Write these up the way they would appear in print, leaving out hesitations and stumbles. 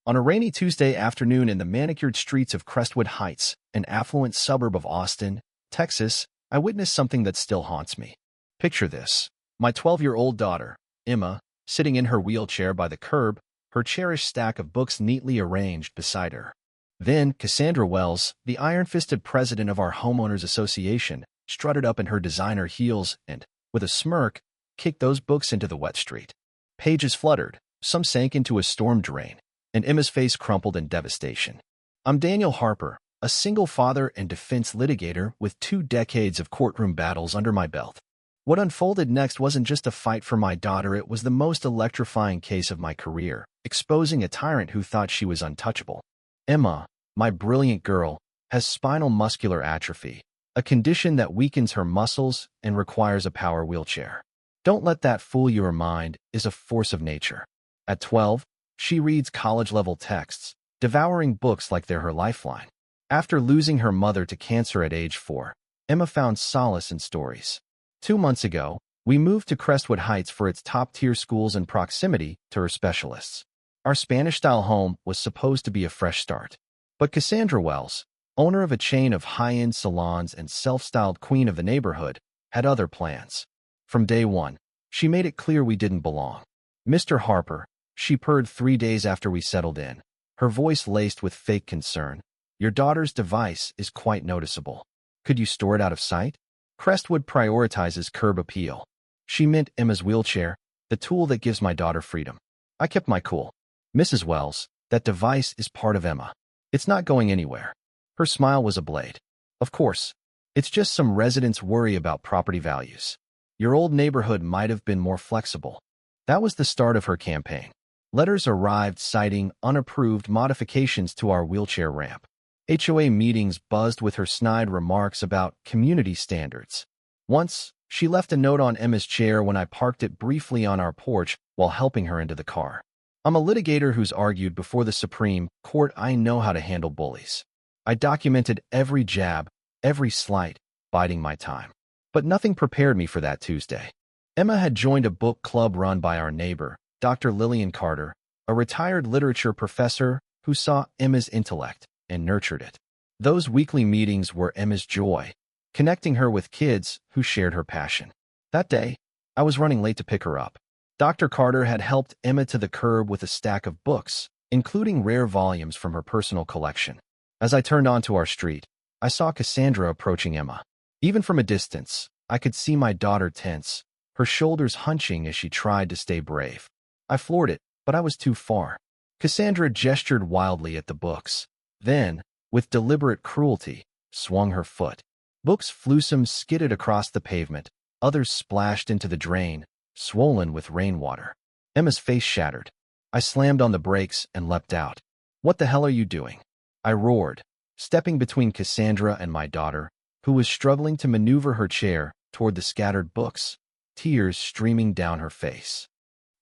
On a rainy Tuesday afternoon in the manicured streets of Crestwood Heights, an affluent suburb of Austin, Texas, I witnessed something that still haunts me. Picture this. My 12-year-old daughter, Emma, sitting in her wheelchair by the curb, her cherished stack of books neatly arranged beside her. Then Cassandra Wells, the iron-fisted president of our homeowners association, strutted up in her designer heels and, with a smirk, kicked those books into the wet street. Pages fluttered, some sank into a storm drain, and Emma's face crumpled in devastation. I'm Daniel Harper, a single father and defense litigator with 2 decades of courtroom battles under my belt. What unfolded next wasn't just a fight for my daughter, it was the most electrifying case of my career, exposing a tyrant who thought she was untouchable. Emma, my brilliant girl, has spinal muscular atrophy, a condition that weakens her muscles and requires a power wheelchair. Don't let that fool your mind, is a force of nature. At 12, she reads college-level texts, devouring books like they're her lifeline. After losing her mother to cancer at age 4, Emma found solace in stories. 2 months ago, we moved to Crestwood Heights for its top-tier schools and proximity to her specialists. Our Spanish-style home was supposed to be a fresh start. But Cassandra Wells, owner of a chain of high-end salons and self-styled queen of the neighborhood, had other plans. From day one, she made it clear we didn't belong. "Mr. Harper," she purred 3 days after we settled in, her voice laced with fake concern, "your daughter's device is quite noticeable. Could you store it out of sight?" Crestwood prioritizes curb appeal. She meant Emma's wheelchair, the tool that gives my daughter freedom. I kept my cool. "Mrs. Wells, that device is part of Emma. It's not going anywhere." Her smile was a blade. "Of course. It's just some residents worry about property values. Your old neighborhood might have been more flexible." That was the start of her campaign. Letters arrived citing unapproved modifications to our wheelchair ramp. HOA meetings buzzed with her snide remarks about community standards. Once, she left a note on Emma's chair when I parked it briefly on our porch while helping her into the car. I'm a litigator who's argued before the Supreme Court. I know how to handle bullies. I documented every jab, every slight, biding my time. But nothing prepared me for that Tuesday. Emma had joined a book club run by our neighbor, Dr. Lillian Carter, a retired literature professor who saw Emma's intellect and nurtured it. Those weekly meetings were Emma's joy, connecting her with kids who shared her passion. That day, I was running late to pick her up. Dr. Carter had helped Emma to the curb with a stack of books, including rare volumes from her personal collection. As I turned onto our street, I saw Cassandra approaching Emma. Even from a distance, I could see my daughter tense, her shoulders hunching as she tried to stay brave. I floored it, but I was too far. Cassandra gestured wildly at the books, then, with deliberate cruelty, swung her foot. Books flusum skidded across the pavement, others splashed into the drain, swollen with rainwater. Emma's face shattered. I slammed on the brakes and leapt out. "What the hell are you doing?" I roared, stepping between Cassandra and my daughter, who was struggling to maneuver her chair toward the scattered books, tears streaming down her face.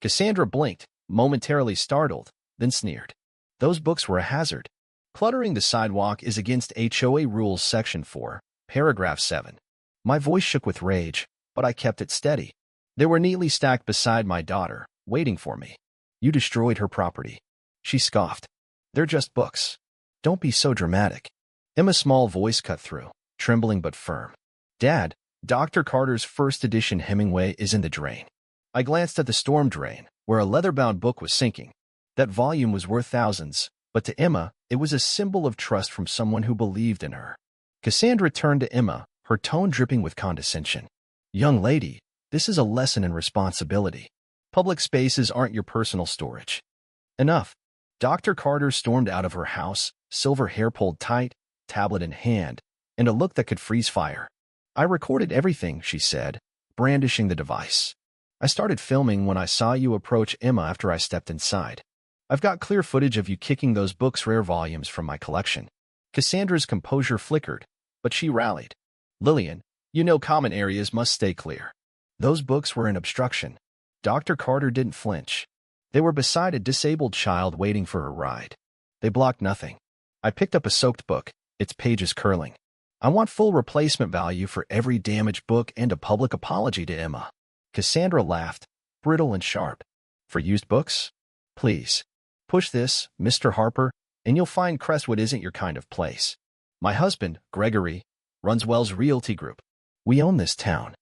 Cassandra blinked, momentarily startled, then sneered. Those books were a hazard. Cluttering the sidewalk is against HOA Rules Section 4, Paragraph 7. My voice shook with rage, but I kept it steady. They were neatly stacked beside my daughter, waiting for me. "You destroyed her property." She scoffed. "They're just books. Don't be so dramatic." Emma's small voice cut through, trembling but firm. "Dad, Dr. Carter's first edition Hemingway is in the drain." I glanced at the storm drain, where a leather-bound book was sinking. That volume was worth thousands, but to Emma, it was a symbol of trust from someone who believed in her. Cassandra turned to Emma, her tone dripping with condescension. "Young lady, this is a lesson in responsibility. Public spaces aren't your personal storage." "Enough." Dr. Carter stormed out of her house, silver hair pulled tight, tablet in hand, and a look that could freeze fire. "I recorded everything," she said, brandishing the device. "I started filming when I saw you approach Emma after I stepped inside. I've got clear footage of you kicking those books' rare volumes from my collection." Cassandra's composure flickered, but she rallied. "Lillian, you know common areas must stay clear." Those books were an obstruction. Dr. Carter didn't flinch. They were beside a disabled child waiting for a ride. They blocked nothing. I picked up a soaked book, its pages curling. "I want full replacement value for every damaged book and a public apology to Emma." Cassandra laughed, brittle and sharp. "For used books? Please. Push this, Mr. Harper, and you'll find Crestwood isn't your kind of place. My husband, Gregory, runs Wells Realty Group. We own this town.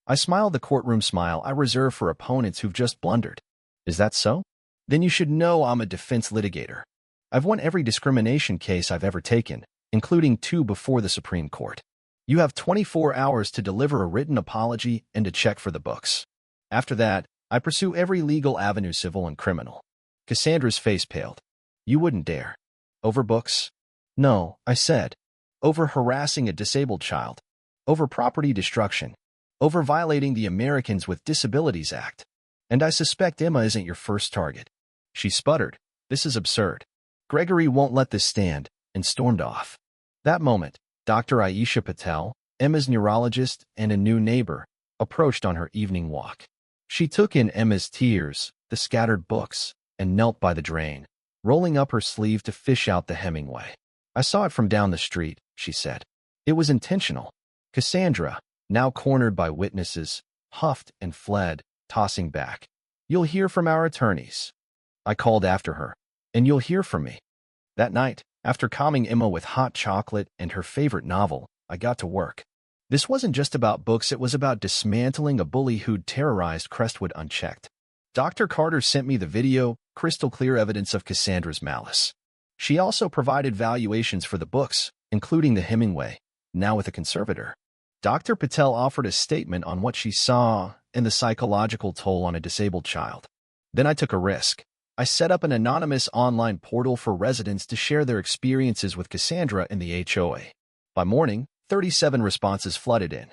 I smiled the courtroom smile I reserve for opponents who've just blundered. Is that so? Then you should know I'm a defense litigator. I've won every discrimination case I've ever taken, including 2 before the Supreme Court. You have 24 hours to deliver a written apology and a check for the books. After that, I pursue every legal avenue, civil and criminal. Cassandra's face paled. You wouldn't dare. Over books? No, I said. Over harassing a disabled child. Over property destruction. Over violating the Americans with Disabilities Act. And I suspect Emma isn't your first target. She sputtered. This is absurd. Gregory won't let this stand, and stormed off. That moment, Dr. Aisha Patel, Emma's neurologist and a new neighbor, approached on her evening walk. She took in Emma's tears, the scattered books, and knelt by the drain, rolling up her sleeve to fish out the Hemingway. I saw it from down the street, she said. It was intentional. Cassandra, now cornered by witnesses, huffed and fled, tossing back. You'll hear from our attorneys. I called after her. And you'll hear from me. That night, after calming Emma with hot chocolate and her favorite novel, I got to work. This wasn't just about books, it was about dismantling a bully who'd terrorized Crestwood unchecked. Dr. Carter sent me the video, crystal clear evidence of Cassandra's malice. She also provided valuations for the books, including the Hemingway, now with a conservator. Dr. Patel offered a statement on what she saw and the psychological toll on a disabled child. Then I took a risk. I set up an anonymous online portal for residents to share their experiences with Cassandra in the HOA. By morning, 37 responses flooded in.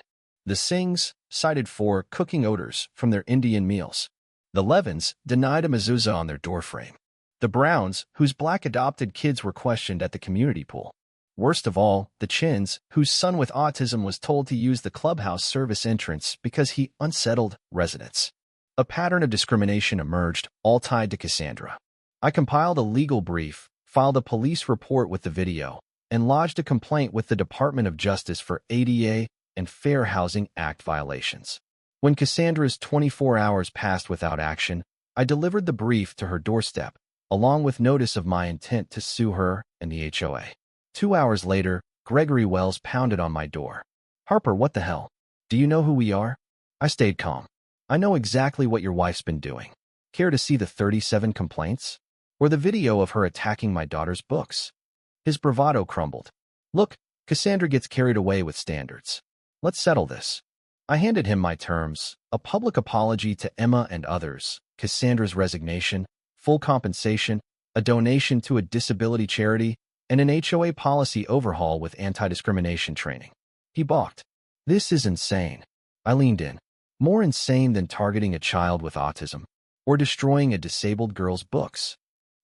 The Singhs cited 4 cooking odors from their Indian meals. The Levins denied a mezuzah on their doorframe. The Browns, whose black adopted kids were questioned at the community pool. Worst of all, the Chins, whose son with autism was told to use the clubhouse service entrance because he unsettled residents. A pattern of discrimination emerged, all tied to Cassandra. I compiled a legal brief, filed a police report with the video, and lodged a complaint with the Department of Justice for ADA and Fair Housing Act violations. When Cassandra's 24 hours passed without action, I delivered the brief to her doorstep, along with notice of my intent to sue her and the HOA. 2 hours later, Gregory Wells pounded on my door. Harper, what the hell? Do you know who we are? I stayed calm. I know exactly what your wife's been doing. Care to see the 37 complaints? Or the video of her attacking my daughter's books? His bravado crumbled. Look, Cassandra gets carried away with standards. Let's settle this. I handed him my terms, a public apology to Emma and others, Cassandra's resignation, full compensation, a donation to a disability charity, and an HOA policy overhaul with anti-discrimination training. He balked. This is insane. I leaned in. More insane than targeting a child with autism or destroying a disabled girl's books.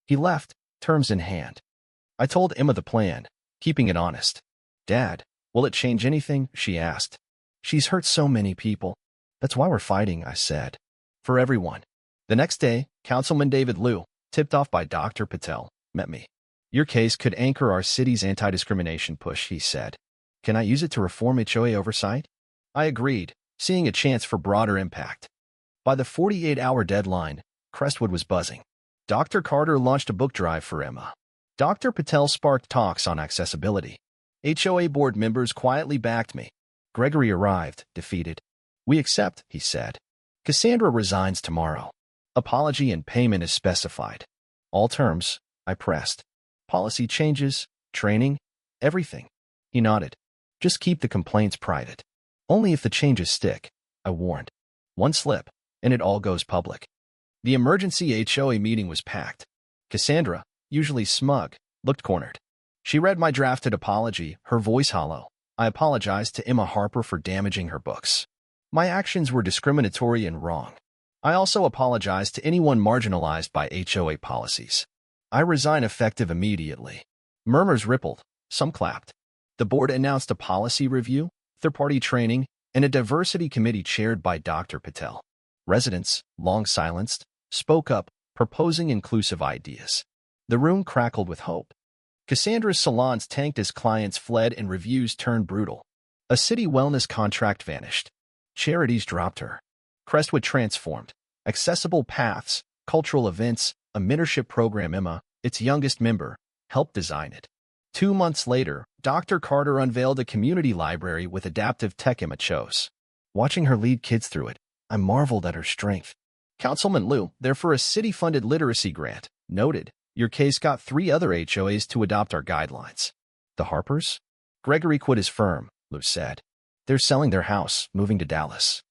He left, terms in hand. I told Emma the plan, keeping it honest. Dad, will it change anything? She asked. She's hurt so many people. That's why we're fighting, I said. For everyone. The next day, Councilman David Liu, tipped off by Dr. Patel, met me. Your case could anchor our city's anti-discrimination push, he said. Can I use it to reform HOA oversight? I agreed, seeing a chance for broader impact. By the 48-hour deadline, Crestwood was buzzing. Dr. Carter launched a book drive for Emma. Dr. Patel sparked talks on accessibility. HOA board members quietly backed me. Gregory arrived, defeated. We accept, he said. Cassandra resigns tomorrow. Apology and payment is specified. All terms, I pressed. Policy changes, training, everything. He nodded. Just keep the complaints private. Only if the changes stick, I warned. One slip, and it all goes public. The emergency HOA meeting was packed. Cassandra, usually smug, looked cornered. She read my drafted apology, her voice hollow. I apologized to Emma Harper for damaging her books. My actions were discriminatory and wrong. I also apologized to anyone marginalized by HOA policies. I resign effective immediately. Murmurs rippled. Some clapped. The board announced a policy review, third-party training, and a diversity committee chaired by Dr. Patel. Residents, long silenced, spoke up, proposing inclusive ideas. The room crackled with hope. Cassandra's salons tanked as clients fled and reviews turned brutal. A city wellness contract vanished. Charities dropped her. Crestwood transformed. Accessible paths, cultural events, a mentorship program. Emma, its youngest member, helped design it. 2 months later, Dr. Carter unveiled a community library with adaptive tech Emma chose. Watching her lead kids through it, I marveled at her strength. Councilman Lou, there for a city-funded literacy grant, noted, your case got 3 other HOAs to adopt our guidelines. The Harpers? Gregory quit his firm, Lou said. They're selling their house, moving to Dallas.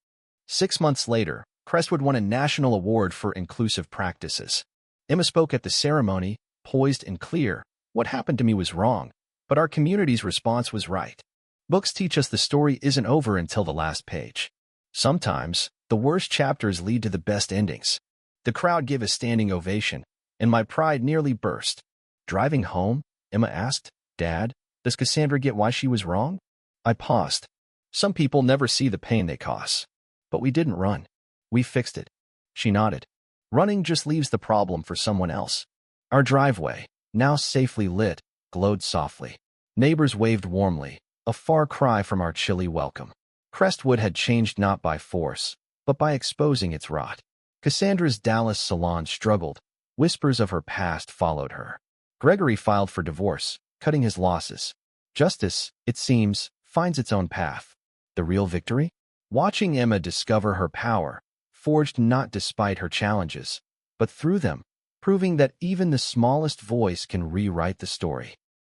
6 months later, Crestwood won a national award for inclusive practices. Emma spoke at the ceremony, poised and clear. What happened to me was wrong, but our community's response was right. Books teach us the story isn't over until the last page. Sometimes, the worst chapters lead to the best endings. The crowd gave a standing ovation, and my pride nearly burst. Driving home, Emma asked, Dad, does Cassandra get why she was wrong? I paused. Some people never see the pain they cause. But we didn't run. We fixed it. She nodded. Running just leaves the problem for someone else. Our driveway, now safely lit, glowed softly. Neighbors waved warmly, a far cry from our chilly welcome. Crestwood had changed not by force, but by exposing its rot. Cassandra's Dallas salon struggled. Whispers of her past followed her. Gregory filed for divorce, cutting his losses. Justice, it seems, finds its own path. The real victory? Watching Emma discover her power, forged not despite her challenges, but through them, proving that even the smallest voice can rewrite the story.